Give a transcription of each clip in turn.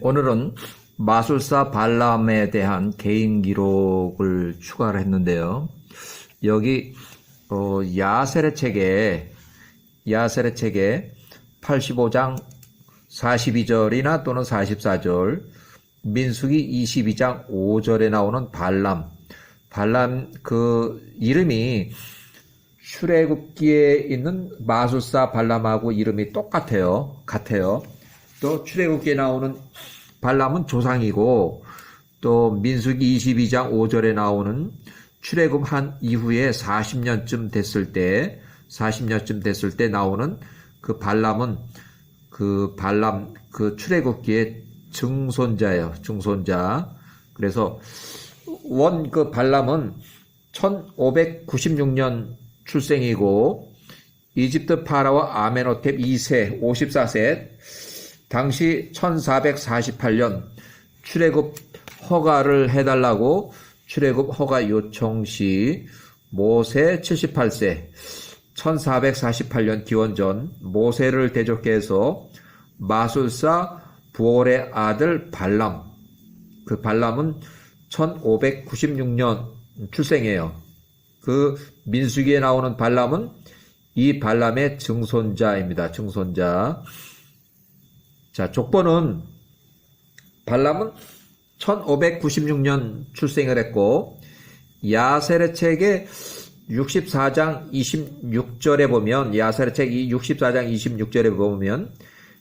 오늘은 마술사 발람에 대한 개인 기록을 추가를 했는데요. 여기 야세례 책에 85장 42절이나 또는 44절, 민수기 22장 5절에 나오는 발람 그 이름이 출애굽기에 있는 마술사 발람하고 이름이 같아요. 또 출애굽기에 나오는 발람은 조상이고, 또 민수기 22장 5절에 나오는 출애굽한 이후에 40년쯤 됐을 때 나오는 그 발람은 그 출애굽기의 증손자예요. 증손자. 그래서 그 발람은 1596년 출생이고, 이집트 파라오 아멘호텝 2세 54세, 당시 1448년 출애굽 허가를 해달라고 출애굽 허가 요청 시 모세 78세, 1448년 기원전 모세를 대적해 해서 마술사 부올의 아들 발람, 그 발람은 1596년 출생이에요. 그 민수기에 나오는 발람은 이 발람의 증손자입니다. 증손자. 자, 족보는 발람은 1596년 출생을 했고, 야세례 책의 64장 26절에 보면, 야세례 책 64장 26절에 보면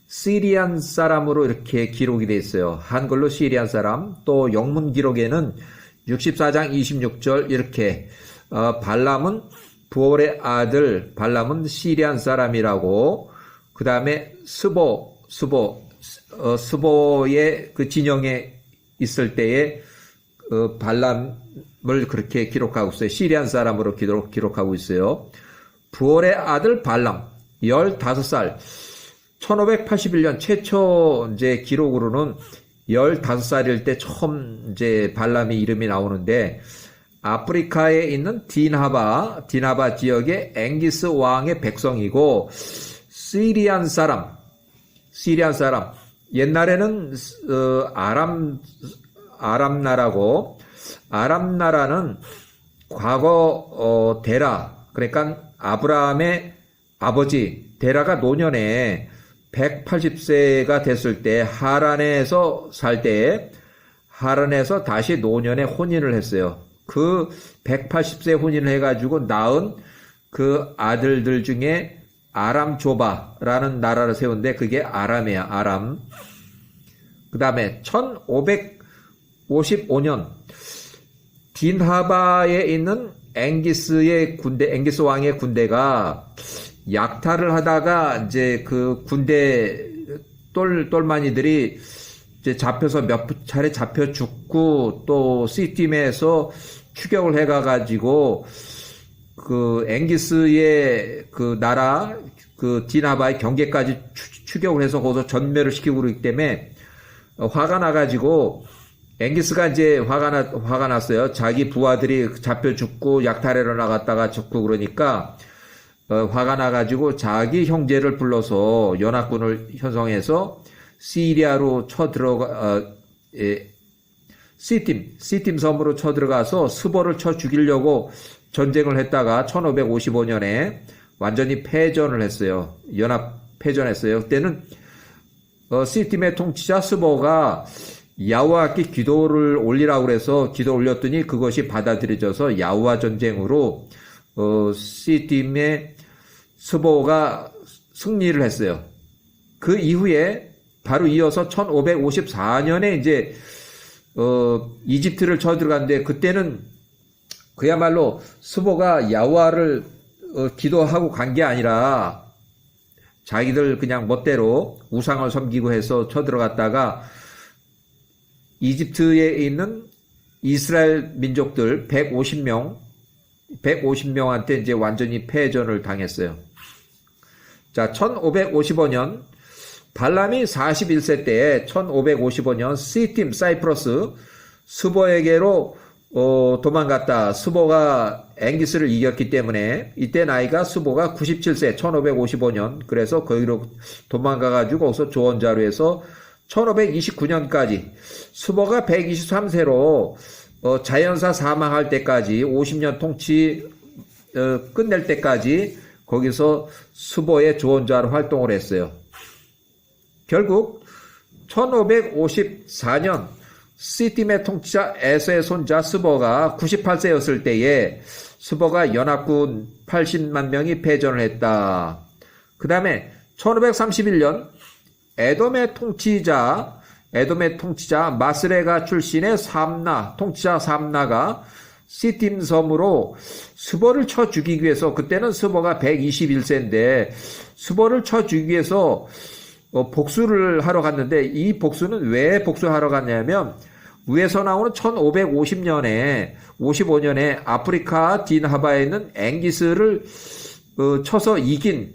시리안 사람으로 이렇게 기록이 되어 있어요. 한글로 시리안 사람. 또 영문 기록에는 64장 26절 이렇게 발람은 부올의 아들, 발람은 시리안 사람이라고, 그 다음에 스보의 그 진영에 있을 때에 발람을 그렇게 기록하고 있어요. 시리안 사람으로 기록하고 있어요. 부올의 아들 발람, 15살. 1581년 최초 이제 기록으로는 15살일 때 처음 이제 발람의 이름이 나오는데, 아프리카에 있는 디나바 지역의 앵기스 왕의 백성이고, 시리안 사람. 옛날에는 아람 나라는 과거 데라, 그러니까 아브라함의 아버지 데라가 노년에 180세가 됐을 때 하란에서 다시 노년에 혼인을 했어요. 그 180세 혼인을 해가지고 낳은 그 아들들 중에 아람조바라는 나라를 세운데 그게 아람이야, 아람. 그 다음에 1555년 딘하바에 있는 앵기스 왕의 군대가 약탈을 하다가 이제 그 군대 똘마니들이 이제 잡혀서 몇 차례 잡혀 죽고, 또 시팀에서 추격을 해가가지고 그 앵기스의 그 나라, 그 디나바의 경계까지 추격을 해서 거기서 전멸을 시키고 그러기 때문에 화가 나가지고, 앵기스가 이제 화가 났어요. 자기 부하들이 잡혀 죽고 약탈하러 나갔다가 죽고 그러니까 화가 나가지고 자기 형제를 불러서 연합군을 형성해서 시리아로 시팀 섬으로 쳐들어가서 스보를 쳐 죽이려고 전쟁을 했다가 1555년에 완전히 패전을 했어요. 패전했어요. 그때는 시팀의 통치자 스보가 야후와께 기도를 올리라고 그래서 기도 올렸더니 그것이 받아들여져서 야후와 전쟁으로 시팀의 스보가 승리를 했어요. 그 이후에 바로 이어서 1554년에 이제 이집트를 쳐들어갔는데, 그때는 그야말로 스보가 야후와를 기도하고 간 게 아니라 자기들 그냥 멋대로 우상을 섬기고 해서 쳐들어갔다가 이집트에 있는 이스라엘 민족들 150명한테 이제 완전히 패전을 당했어요. 자, 1555년 발람이 41세 때 1555년 시팀 사이프러스 스보에게로 도망갔다. 스보가 앵기스를 이겼기 때문에 이때 나이가 스보가 97세 1555년. 그래서 거기로 도망가가지고 거기서 조원자로 해서 1529년까지 스보가 123세로 자연사 사망할 때까지 50년 통치 끝낼 때까지 거기서 스보의 조언자로 활동을 했어요. 결국 1554년 시팀의 통치자 에서의 손자 스보가 98세였을 때에 스보가 연합군 80만 명이 패전을 했다. 그 다음에 1531년 에돔의 통치자 마스레가 출신의 통치자 삼나가 시팀 섬으로 스보를 쳐 죽이기 위해서, 그때는 스보가 121세인데 스보를 쳐 죽이기 위해서 복수를 하러 갔는데, 이 복수는 왜 복수하러 갔냐면 위에서 나오는 1555년에 아프리카 딘하바에 있는 앵기스를 쳐서 이긴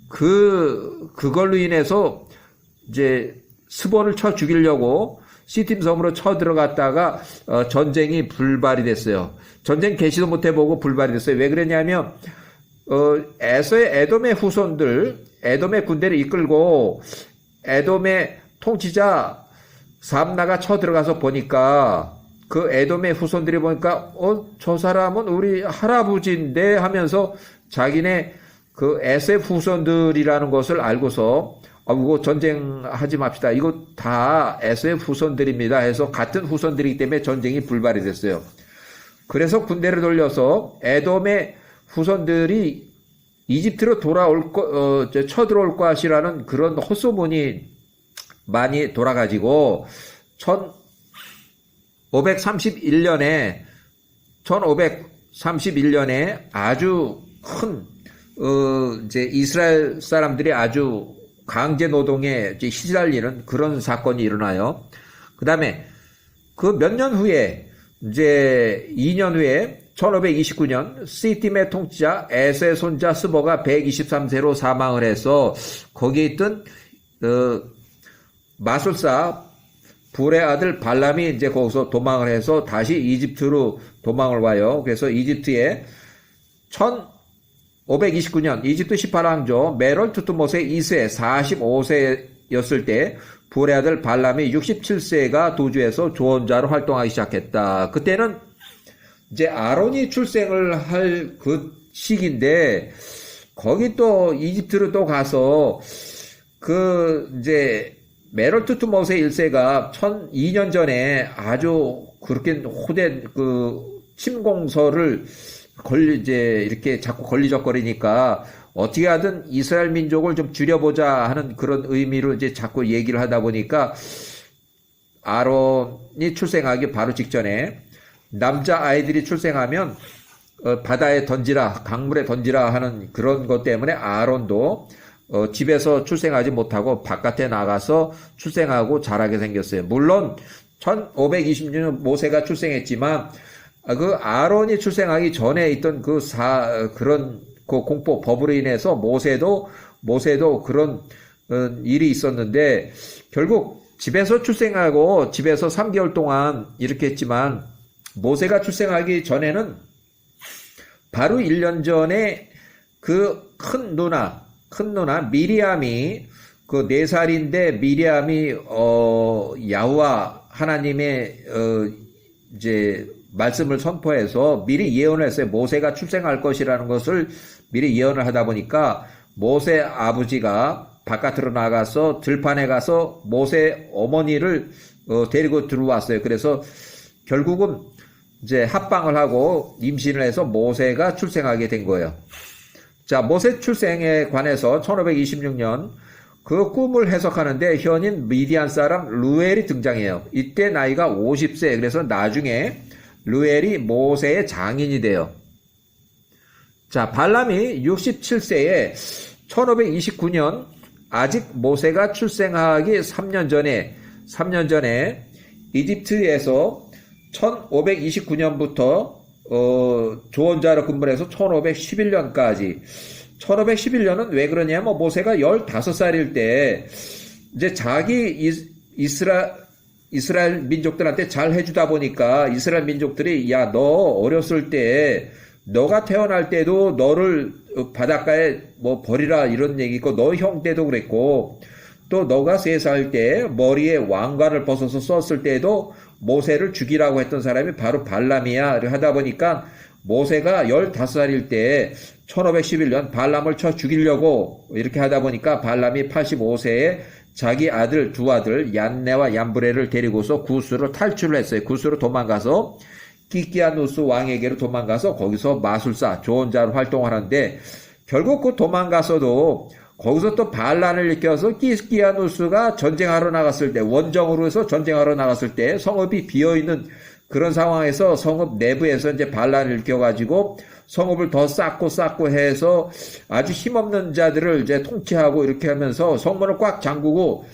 그걸로 인해서 이제 스보를 쳐 죽이려고 시팀 섬으로 쳐 들어갔다가 전쟁이 불발이 됐어요. 전쟁 개시도 못 해보고 불발이 됐어요. 왜 그랬냐면 에돔의 후손들, 에돔의 군대를 이끌고 에돔의 통치자 삼나가 쳐 들어가서 보니까 그 에돔의 후손들이 보니까 저 사람은 우리 할아버지인데 하면서 자기네 그 에셉 후손들이라는 것을 알고서 이거 전쟁하지 맙시다. 이거 다 에셉 후손들입니다 해서 같은 후손들이기 때문에 전쟁이 불발이 됐어요. 그래서 군대를 돌려서 에돔의 후손들이 이집트로 쳐들어올 것이라는 그런 헛소문이 많이 돌아가지고 1531년에 아주 큰 이제 이스라엘 사람들이 아주 강제 노동에 시달리는 그런 사건이 일어나요. 그 다음에 그 몇 년 후에 이제 2년 후에 1529년 시팀의 통치자 에서의 손자 스보가 123세로 사망을 해서 거기에 있던 마술사 불의 아들 발람이 이제 거기서 도망을 해서 다시 이집트로 도망을 와요. 그래서 이집트에 1529년 이집트 18왕조 메롤 투트모세 2세 45세였을 때 불의 아들 발람이 67세가 도주해서 조언자로 활동하기 시작했다. 그때는 이제 아론이 출생을 할 그 시기인데 거기 또 이집트로 또 가서 이제 메롤 투트모세 1세가 1002년 전에 아주 그렇게 호된 침공서를 이제 이렇게 자꾸 걸리적거리니까 어떻게 하든 이스라엘 민족을 좀 줄여보자 하는 그런 의미로 이제 자꾸 얘기를 하다 보니까 아론이 출생하기 바로 직전에 남자 아이들이 출생하면 바다에 던지라, 강물에 던지라 하는 그런 것 때문에 아론도 집에서 출생하지 못하고 바깥에 나가서 출생하고 자라게 생겼어요. 물론 1526년 모세가 출생했지만 그 아론이 출생하기 전에 있던 그런 공포 법으로 인해서 모세도 그런 일이 있었는데 결국 집에서 출생하고 집에서 3개월 동안 이렇게 했지만 모세가 출생하기 전에는 바로 1년 전에 그 큰 누나 미리암이 그 4살인데 미리암이 야훼와 하나님의 이제 말씀을 선포해서 미리 예언을 했어요. 모세가 출생할 것이라는 것을 미리 예언을 하다 보니까 모세 아버지가 바깥으로 나가서 들판에 가서 모세 어머니를 데리고 들어왔어요. 그래서 결국은 이제 합방을 하고 임신을 해서 모세가 출생하게 된 거예요. 자, 모세 출생에 관해서 1526년 그 꿈을 해석하는데 현인 미디안 사람 루엘이 등장해요. 이때 나이가 50세. 그래서 나중에 루엘이 모세의 장인이 돼요. 자, 발람이 67세에 1529년 아직 모세가 출생하기 3년 전에 이집트에서 1529년부터 조언자로 근무를 해서 1511년까지 1511년은 왜 그러냐면 모세가 15살일 때 이제 자기 이스라엘 민족들한테 잘 해주다 보니까 이스라엘 민족들이 야, 너 어렸을 때 너가 태어날 때도 너를 바닷가에 뭐 버리라 이런 얘기 있고 너 형 때도 그랬고 또 너가 3살 때 머리에 왕관을 벗어서 썼을 때도 모세를 죽이라고 했던 사람이 바로 발람이야. 하다 보니까 모세가 15살일 때 1511년 발람을 쳐 죽이려고 이렇게 하다 보니까 발람이 85세에 자기 아들 두 아들 얀네와 얀브레를 데리고서 구스로 탈출을 했어요. 구스로 도망가서 키키아누스 왕에게로 도망가서 거기서 마술사 좋은 자로 활동을 하는데 결국 그 도망가서도 거기서 또 반란을 일으켜서 키키아누스가 전쟁하러 나갔을 때 원정으로 해서 전쟁하러 나갔을 때 성읍이 비어있는 그런 상황에서 성읍 내부에서 이제 반란을 일으켜가지고 성읍을 더 쌓고 해서 아주 힘없는 자들을 이제 통치하고 이렇게 하면서 성문을 꽉 잠그고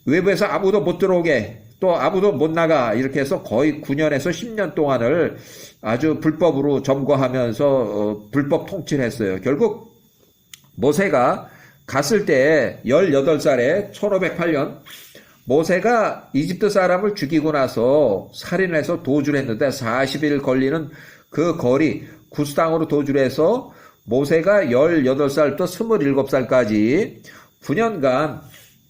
외부에서 아무도 못 들어오게 또 아무도 못 나가 이렇게 해서 거의 9년에서 10년 동안을 아주 불법으로 점거하면서 불법 통치를 했어요. 결국 모세가 갔을 때 18살에 1508년 모세가 이집트 사람을 죽이고 나서 살인해서 도주를 했는데 40일 걸리는 그 거리 구스 땅으로 도주를 해서 모세가 18살부터 27살까지 9년간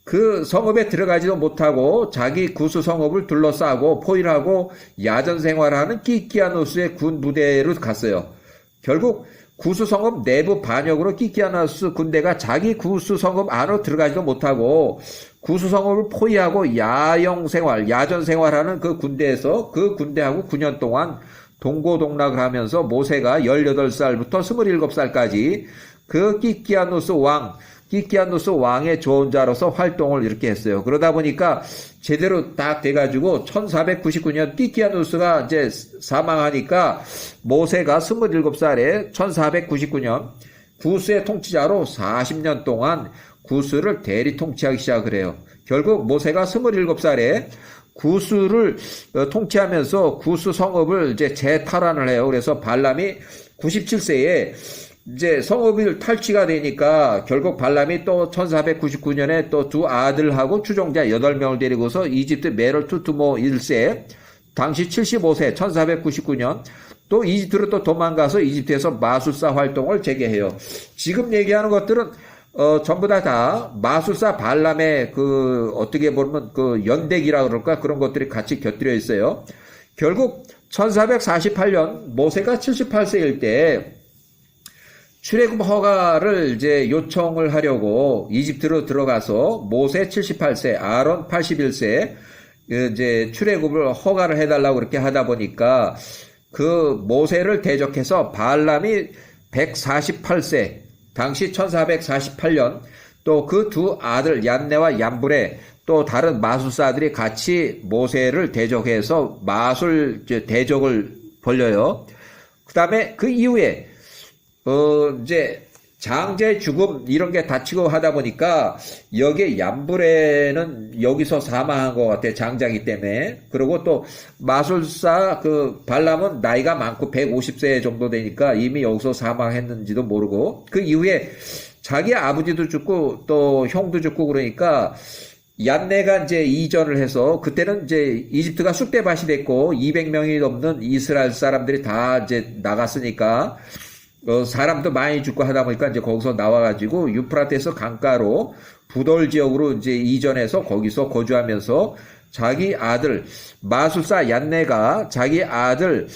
그 성읍에 들어가지도 못하고 자기 구스 성읍을 둘러싸고 포위하고 야전 생활하는 키키아누스의 군 부대로 갔어요. 결국 구스 성읍 내부 반역으로 키키아누스 군대가 자기 구스 성읍 안으로 들어가지도 못하고 구스 성읍을 포위하고 야영 생활, 야전 생활하는 그 군대에서 그 군대하고 9년 동안 동고동락을 하면서 모세가 18살부터 27살까지 그 키키아누스 왕의 조언자로서 활동을 이렇게 했어요. 그러다 보니까 제대로 딱 돼가지고 1499년 키키아누스가 이제 사망하니까 모세가 27살에 1499년 구스의 통치자로 40년 동안 구스를 대리 통치하기 시작을 해요. 결국 모세가 27살에 구스를 통치하면서 구스 성읍을 이제 재탈환을 해요. 그래서 발람이 97세에 이제 성읍이 탈취가 되니까 결국 발람이 또 1499년에 또 두 아들하고 추종자 8명을 데리고서 이집트 메롤투투모 1세 당시 75세 1499년 또 이집트로 또 도망가서 이집트에서 마술사 활동을 재개해요. 지금 얘기하는 것들은 전부 다 마술사 발람의 그 어떻게 보면 그 연대기라 그럴까 그런 것들이 같이 곁들여 있어요. 결국 1448년 모세가 78세일 때 출애굽 허가를 이제 요청을 하려고 이집트로 들어가서 모세 78세, 아론 81세 이제 출애굽을 허가를 해달라고 그렇게 하다 보니까 그 모세를 대적해서 발람이 148세, 당시 1448년 또 그 두 아들 얀네와 얀브레 또 다른 마술사들이 같이 모세를 대적해서 마술 대적을 벌려요. 그 다음에 그 이후에 이제 장제 죽음 이런 게 다치고 하다 보니까 여기에 얀브레는 여기서 사망한 것 같아 장자기 때문에. 그리고 또 마술사 그 발람은 나이가 많고 150세 정도 되니까 이미 여기서 사망했는지도 모르고 그 이후에 자기 아버지도 죽고 또 형도 죽고 그러니까 얀네가 이제 이전을 해서 그때는 이제 이집트가 쑥대밭이 됐고 200명이 넘는 이스라엘 사람들이 다 이제 나갔으니까 사람도 많이 죽고 하다 보니까 이제 거기서 나와가지고 유프라테스 강가로 부돌 지역으로 이제 이전해서 거기서 거주하면서 자기 아들 마술사 얀네가 자기 아들을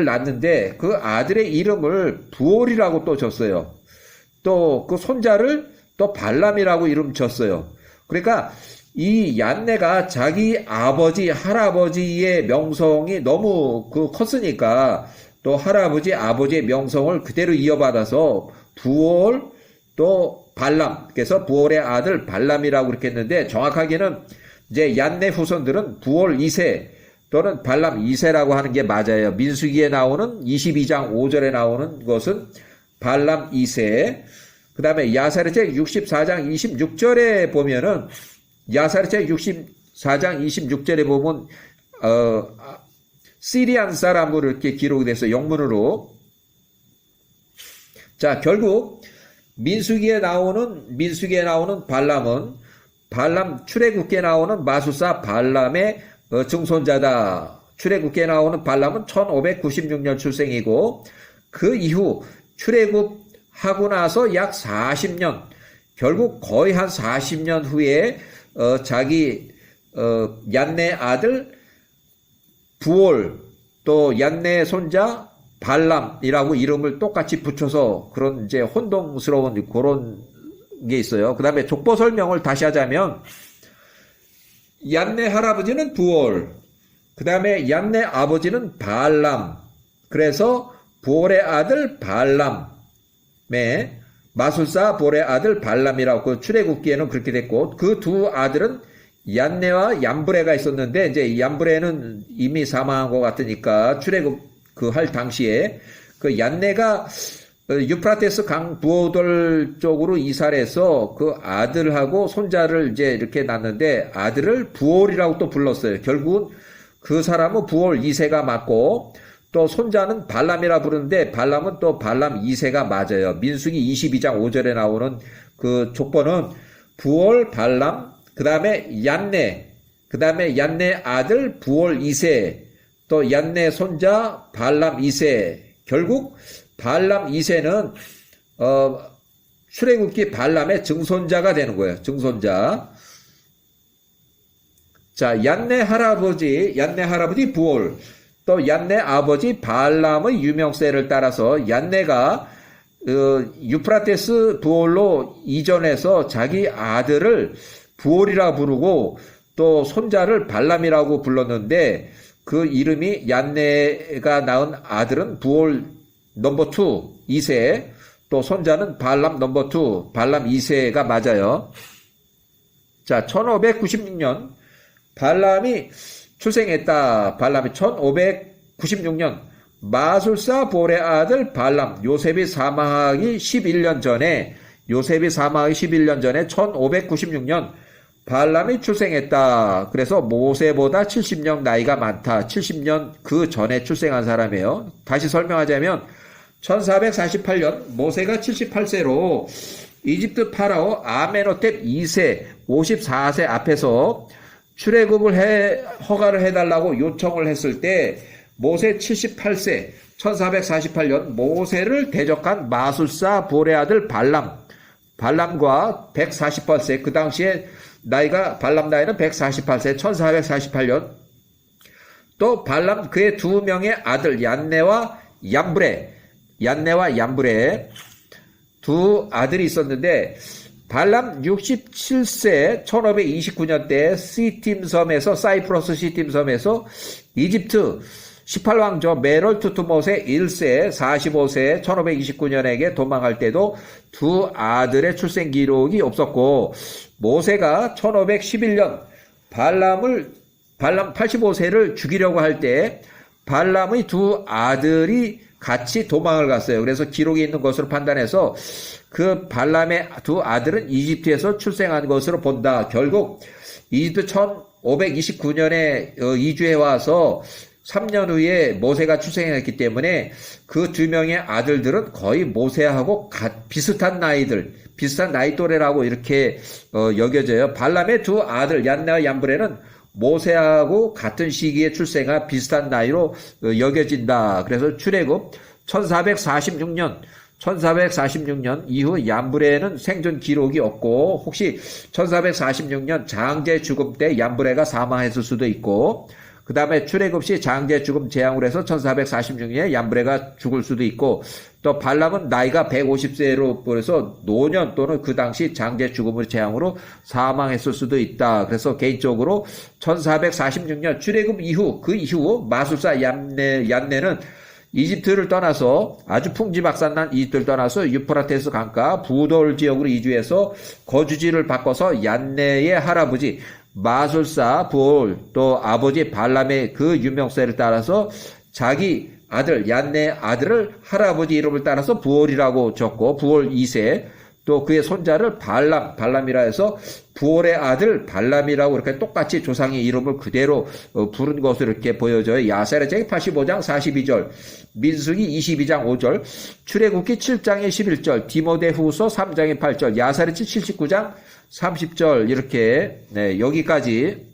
낳는데 그 아들의 이름을 부올이라고 또 줬어요. 또 그 손자를 또 발람이라고 이름 줬어요. 그러니까 이 얀네가 자기 아버지 할아버지의 명성이 너무 컸으니까 또 할아버지, 아버지의 명성을 그대로 이어받아서 부올, 또 발람, 그래서 부올의 아들 발람이라고 그렇게 했는데 정확하게는 이제 얀네 후손들은 부올 2세 또는 발람 2세라고 하는 게 맞아요. 민수기에 나오는 22장 5절에 나오는 것은 발람 2세. 그 다음에 야사르책 64장 26절에 보면은 야사르책 64장 26절에 보면 시리안 사람으로 이렇게 기록이 돼서 영문으로. 자, 결국 민수기에 나오는 발람은 발람 출애굽기에 나오는 마술사 발람의 증손자다. 출애굽기에 나오는 발람은 1596년 출생이고 그 이후 출애굽하고 나서 약 40년 결국 거의 한 40년 후에 자기 얀네 아들 부올 또 얀네 손자 발람이라고 이름을 똑같이 붙여서 그런 이제 혼동스러운 그런 게 있어요. 그 다음에 족보 설명을 다시 하자면 얀네 할아버지는 부올, 그 다음에 얀네 아버지는 발람. 그래서 부올의 아들 발람의 마술사 부올의 아들 발람이라고 그 출애굽기에는 그렇게 됐고 그 두 아들은 얀네와 얀브레가 있었는데 이제 얀브레는 이미 사망한 것 같으니까 출애굽 그 할 당시에 그 얀네가 유프라테스 강 부호들 쪽으로 이사를 해서 그 아들하고 손자를 이제 이렇게 낳는데 아들을 부올이라고 또 불렀어요. 결국은 그 사람은 부올 2세가 맞고 또 손자는 발람이라 부르는데 발람은 또 발람 2세가 맞아요. 민수기 22장 5절에 나오는 그 족보는 부올 발람 그 다음에 얀네 그 다음에 얀네 아들 부올 2세 또 얀네 손자 발람 2세 결국 발람 2세는 출애굽기 발람의 증손자가 되는 거예요. 증손자. 자, 얀네 할아버지 부올, 또 얀네 아버지 발람의 유명세를 따라서 얀네가 유프라테스 부올로 이전해서 자기 아들을 부올이라 부르고 또 손자를 발람이라고 불렀는데 그 이름이 얀네가 낳은 아들은 부올 넘버 2, 2세, 또 손자는 발람 넘버 2, 발람 2세가 맞아요. 자, 1596년 발람이 출생했다. 발람이 1596년 마술사 부올의 아들 발람, 요셉이 사망하기 11년 전에 1596년 발람이 출생했다. 그래서 모세보다 70년 나이가 많다. 70년 그 전에 출생한 사람이에요. 다시 설명하자면 1448년 모세가 78세로 이집트 파라오 아메노텝 2세 54세 앞에서 출애굽을 허가를 해달라고 요청을 했을 때 모세 78세 1448년 모세를 대적한 마술사 부올의 아들 발람과 148세 그 당시에 발람 나이는 148세 1448년 또 발람 그의 두 명의 아들 얀네와 얀브레 두 아들이 있었는데 발람 67세 1529년 때 사이프러스 시팀 섬에서 이집트 18왕조 메롤투트못의 1세 45세 1529년에게 도망할 때도 두 아들의 출생 기록이 없었고 모세가 1511년 발람 85세를 죽이려고 할 때 발람의 두 아들이 같이 도망을 갔어요. 그래서 기록이 있는 것으로 판단해서 그 발람의 두 아들은 이집트에서 출생한 것으로 본다. 결국 이집트 1529년에 이주해 와서 3년 후에 모세가 출생했기 때문에 그 두 명의 아들들은 거의 모세하고 비슷한 나이 또래라고 이렇게 여겨져요. 발람의 두 아들 얀네와 얀브레는 모세하고 같은 시기에 출생한 비슷한 나이로 여겨진다. 그래서 출애굽 1446년 이후 얀브레는 생존 기록이 없고 혹시 1446년 장제 죽음 때 얀브레가 사망했을 수도 있고 그 다음에 출애굽 시 장제 죽음 재앙으로 해서 1446년에 얀브레가 죽을 수도 있고 또 발람은 나이가 150세로 그래서 노년 또는 그 당시 장제 죽음의 재앙으로 사망했을 수도 있다. 그래서 개인적으로 1446년 출애굽 이후 그 이후 마술사 얀네는 이집트를 떠나서 아주 풍지박산난 이집트를 떠나서 유프라테스 강가 부돌 지역으로 이주해서 거주지를 바꿔서 얀네의 할아버지 마술사 부올 또 아버지 발람의 그 유명세를 따라서 자기 아들 얀네 아들을 할아버지 이름을 따라서 부올이라고 적고 부올 2세 또 그의 손자를 발람이라 해서 부올의 아들 발람이라고 이렇게 똑같이 조상의 이름을 그대로 부른 것으로 이렇게 보여져요. 야세르책 85장 42절, 민수기 22장 5절, 출애굽기 7장의 11절, 디모데후서 3장의 8절, 야세르책 79장 30절 이렇게 여기까지